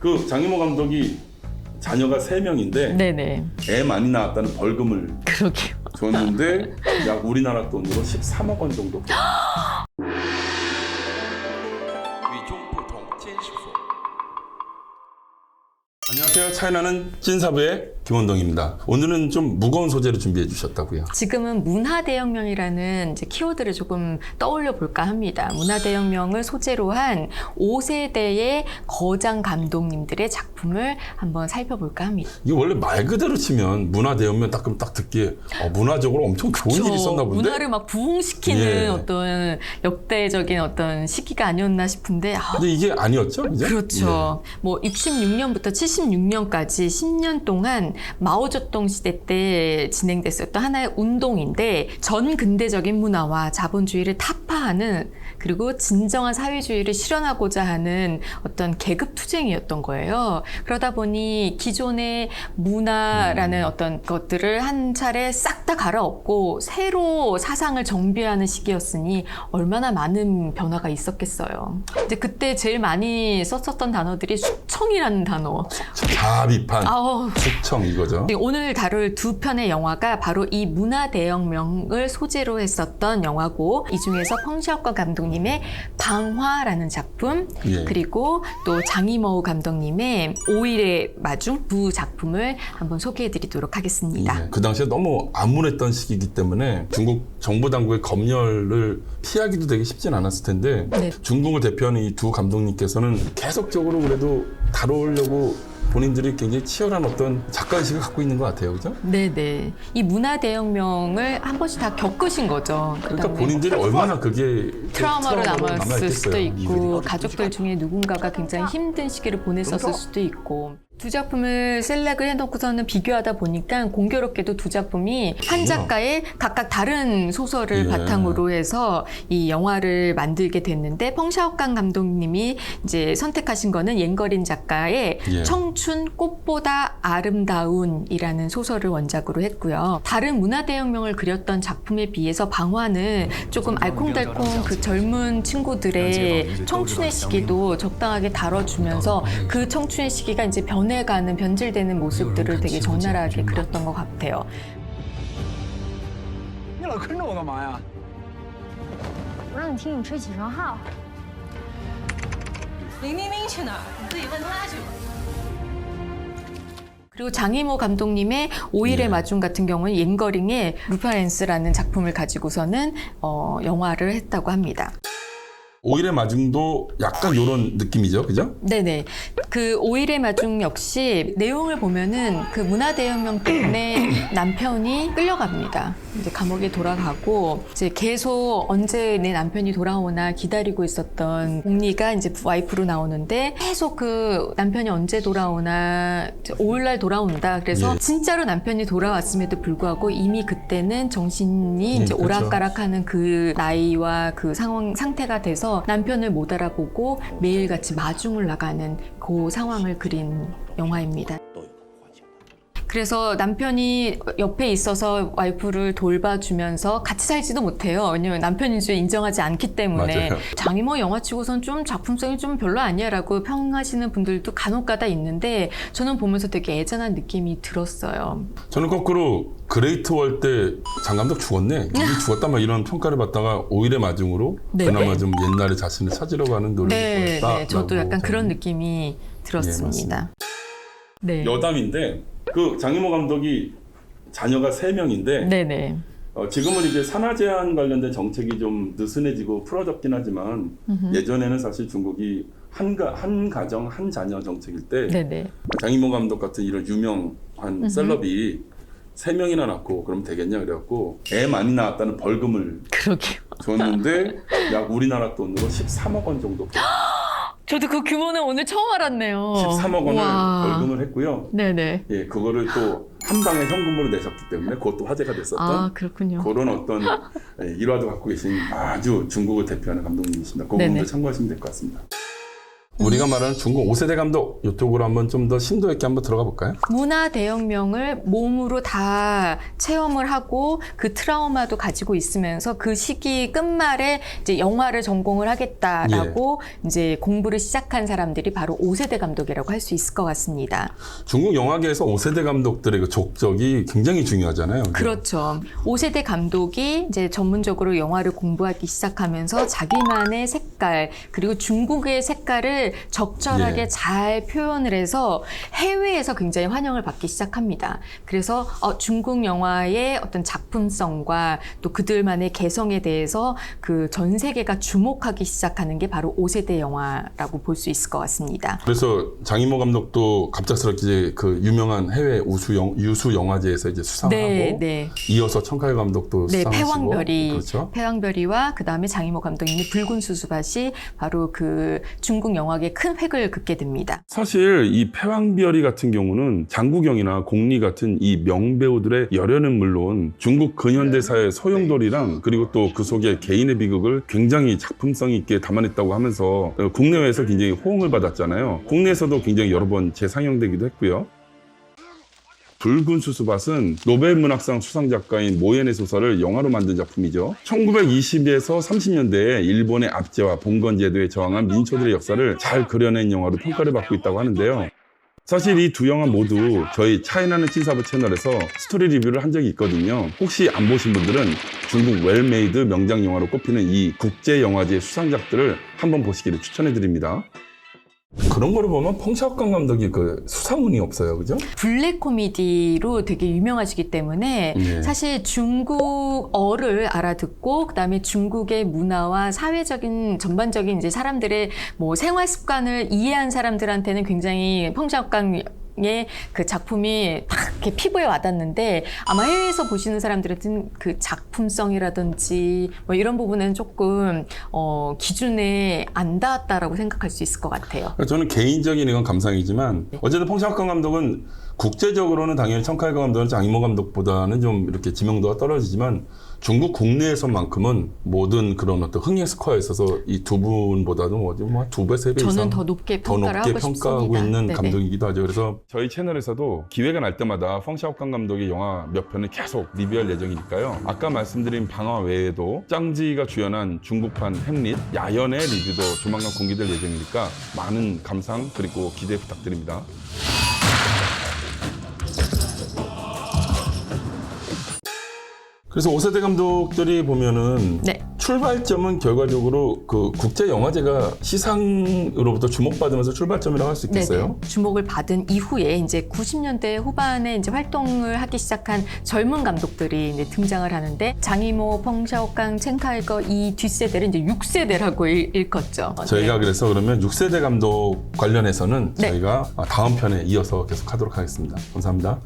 그 장이모 감독이 자녀가 3명인데 네네. 애 많이 낳았다는 벌금을 그러게요. 줬는데 약 우리나라 돈으로 13억 원 정도. 안녕하세요. 차이나는 찐사부의 김원동입니다. 오늘은 좀 무거운 소재를 준비해 주셨다고요. 지금은 문화대혁명이라는 이제 키워드를 조금 떠올려 볼까 합니다. 문화대혁명을 소재로 한 5세대의 거장 감독님들의 작품을 한번 살펴볼까 합니다. 이게 원래 말 그대로 치면 문화대혁명 딱 그럼 딱 듣기에 문화적으로 엄청 좋은 일이 있었나 본데? 문화를 막 부흥시키는 예. 어떤 역대적인 어떤 시기가 아니었나 싶은데 근데 이게 아니었죠? 그죠? 그렇죠. 뭐 66년부터 76년까지 10년 동안 마오쩌둥 시대 때 진행됐었던 하나의 운동인데 전 근대적인 문화와 자본주의를 타파하는 그리고 진정한 사회주의를 실현하고자 하는 어떤 계급 투쟁이었던 거예요. 그러다 보니 기존의 문화라는 어떤 것들을 한 차례 싹 다 갈아엎고 새로 사상을 정비하는 시기였으니 얼마나 많은 변화가 있었겠어요. 근데 그때 제일 많이 썼었던 단어들이 숙청이라는 단어. 자비판, 아우. 숙청 이거죠. 오늘 다룰 두 편의 영화가 바로 이 문화대혁명을 소재로 했었던 영화고 이 중에서 펑시아오카 감독님의 방화라는 작품 예. 그리고 또 장이모우 감독님의 5일의 마중 두 작품을 한번 소개해드리도록 하겠습니다. 예. 그 당시에 너무 암울했던 시기이기 때문에 중국 정부 당국의 검열을 피하기도 되게 쉽진 않았을 텐데 네. 중국을 대표하는 이 두 감독님께서는 계속적으로 그래도 다루려고 본인들이 굉장히 치열한 어떤 작가의식을 갖고 있는 것 같아요. 그죠? 네네. 이 문화대혁명을 한 번씩 다 겪으신 거죠. 그러니까 그다음에 본인들이 얼마나 그게 트라우마로 남았을 남아있겠어요. 수도 있고 가족들 중에 누군가가 굉장히 힘든 시기를 보냈었을 수도 있고 두 작품을 셀렉을 해놓고서는 비교하다 보니까 공교롭게도 두 작품이 한 작가의 각각 다른 소설을 예. 바탕으로 해서 이 영화를 만들게 됐는데 펑샤오칸 감독님이 이제 선택하신 거는 옌거린 작가의 예. 청춘 꽃보다 아름다운이라는 소설을 원작으로 했고요. 다른 문화대혁명을 그렸던 작품에 비해서 방화는 조금 알콩달콩 그 젊은 친구들의 청춘의 시기도 적당하게 다뤄주면서 그 청춘의 시기가 이제 변해가는 변질되는 모습들을 되게 적나라하게 그렸던 것 같아요. 你老跟着我干嘛呀？我让你听你吹起床号。林冰冰去哪儿？你自己问她去吧。 그리고 장이모 감독님의 5일의 예. 마중 같은 경우는 옌거링의 루파렌스라는 작품을 가지고서는 영화를 했다고 합니다. 5일의 마중도 약간 이런 느낌이죠. 그죠? 네네. 그 5일의 마중 역시 내용을 보면은 그 문화대혁명 때문에 남편이 끌려갑니다. 이제 감옥에 돌아가고 이제 계속 언제 내 남편이 돌아오나 기다리고 있었던 공리가 이제 와이프로 나오는데 계속 그 남편이 언제 돌아오나 이제 5일날 돌아온다. 그래서 예. 진짜로 남편이 돌아왔음에도 불구하고 이미 그때는 정신이 이제 그렇죠. 오락가락하는 그 나이와 그 상태가 돼서 남편을 못 알아보고 매일같이 마중을 나가는 그 상황을 그린 영화입니다. 그래서 남편이 옆에 있어서 와이프를 돌봐주면서 같이 살지도 못해요. 왜냐면 남편인 줄 인정하지 않기 때문에. 맞아요. 장이모 영화치고선 좀 작품성이 좀 별로 아니야라고 평하시는 분들도 간혹가다 있는데 저는 보면서 되게 애잔한 느낌이 들었어요. 저는 거꾸로 그레이트 월 때 장감독 죽었네. 이미 죽었다 막 이런 평가를 받다가 5일의 마중으로 네. 그나마 좀 옛날의 자신을 찾으려고 하는 노력을 네, 보였다. 네, 저도 약간 그런 느낌이 들었습니다. 네. 여담인데 그 장이모 감독이 자녀가 3명인데 네네. 지금은 이제 산하 제한 관련된 정책이 좀 느슨해지고 풀어졌긴 하지만 예전에는 사실 중국이 한 가정 한 자녀 정책일 때 네네. 장이모 감독 같은 이런 유명한 셀럽이 3명이나 낳고 그럼 되겠냐 그래갖고 애 많이 낳았다는 벌금을 그러게요. 줬는데 약 우리나라 돈으로 13억 원 정도. 저도 그 규모는 오늘 처음 알았네요. 13억 원을 와. 벌금을 했고요. 네네. 예, 그거를 또 한 방에 현금으로 내셨기 때문에 그것도 화제가 됐었던 아, 그렇군요. 그런 어떤 일화도 갖고 계신 아주 중국을 대표하는 감독님이십니다. 그 부분도 네네. 참고하시면 될 것 같습니다. 우리가 말하는 중국 5세대 감독 이쪽으로 한번 좀 더 심도 있게 한번 들어가 볼까요? 문화 대혁명을 몸으로 다 체험을 하고 그 트라우마도 가지고 있으면서 그 시기 끝말에 이제 영화를 전공을 하겠다라고 이제 공부를 시작한 사람들이 바로 5세대 감독이라고 할 수 있을 것 같습니다. 중국 영화계에서 5세대 감독들의 그 족적이 굉장히 중요하잖아요. 그렇죠. 5세대 감독이 이제 전문적으로 영화를 공부하기 시작하면서 자기만의 색깔 그리고 중국의 색깔을 적절하게 예. 잘 표현을 해서 해외에서 굉장히 환영을 받기 시작합니다. 그래서 중국 영화의 어떤 작품성과 또 그들만의 개성에 대해서 그 전 세계가 주목하기 시작하는 게 바로 5세대 영화라고 볼 수 있을 것 같습니다. 그래서 장이모 감독도 갑작스럽게 이제 그 유명한 해외 유수 영화제에서 이제 수상을 하고 이어서 청카이 감독도 수상하시고 패왕별이, 그렇죠. 패왕별이와 그 다음에 장이모 감독님의 붉은 수수밭이 바로 그 중국 영화계에 큰 획을 긋게 됩니다. 사실 이 패왕별이 같은 경우는 장국영이나 공리 같은 이 명배우들의 열연은 물론 중국 근현대사의 소용돌이랑 그리고 또 그 속에 개인의 비극을 굉장히 작품성 있게 담아냈다고 하면서 국내외에서 굉장히 호응을 받았잖아요. 국내에서도 굉장히 여러 번 재상영되기도 했고요. 붉은 수수밭은 노벨 문학상 수상 작가인 모엔의 소설을 영화로 만든 작품이죠. 1920에서 30년대에 일본의 압제와 봉건 제도에 저항한 민초들의 역사를 잘 그려낸 영화로 평가를 받고 있다고 하는데요. 사실 이 두 영화 모두 저희 차이나는 찐사부 채널에서 스토리 리뷰를 한 적이 있거든요. 혹시 안 보신 분들은 중국 웰메이드 명장 영화로 꼽히는 이 국제영화제 수상작들을 한번 보시기를 추천해드립니다. 그런 거를 보면 펑샤오강 감독이 그 수상운이 없어요, 그죠? 블랙 코미디로 되게 유명하시기 때문에 사실 중국어를 알아듣고 그다음에 중국의 문화와 사회적인 전반적인 이제 사람들의 뭐 생활 습관을 이해한 사람들한테는 굉장히 펑샤오강 그 작품이 딱 이렇게 피부에 와닿는데 아마 해외에서 보시는 사람들은 그 작품성이라든지 뭐 이런 부분은 조금 기준에 안 닿았다라고 생각할 수 있을 것 같아요. 저는 개인적인 이건 감상이지만 어쨌든 펑샤오강 감독은 국제적으로는 당연히 청카이 감독은 장이모 감독보다는 좀 이렇게 지명도가 떨어지지만 중국 국내에서만큼은 모든 그런 어떤 흥행 스코어에 있어서 이 두 분보다도 뭐 두 배, 세 배 이상 저는 더 높게 평가를 하고 평가하고 싶습니다. 있는 네네. 감독이기도 하죠. 그래서 저희 채널에서도 기회가 날 때마다 펑샤오강 감독의 영화 몇 편을 계속 리뷰할 예정이니까요. 아까 말씀드린 방화 외에도 짱지가 주연한 중국판 햄릿, 야연의 리뷰도 조만간 공개될 예정이니까 많은 감상 그리고 기대 부탁드립니다. 그래서 5세대 감독들이 보면은 출발점은 결과적으로 그 국제영화제가 시상으로부터 주목받으면서 출발점이라고 할 수 있겠어요? 네네. 주목을 받은 이후에 이제 90년대 후반에 이제 활동을 하기 시작한 젊은 감독들이 이제 등장을 하는데 장이모, 펑샤오강, 첸카이거 이 뒷세대를 이제 6세대라고 일컫죠. 저희가 그래서 그러면 6세대 감독 관련해서는 저희가 다음 편에 이어서 계속 하도록 하겠습니다. 감사합니다.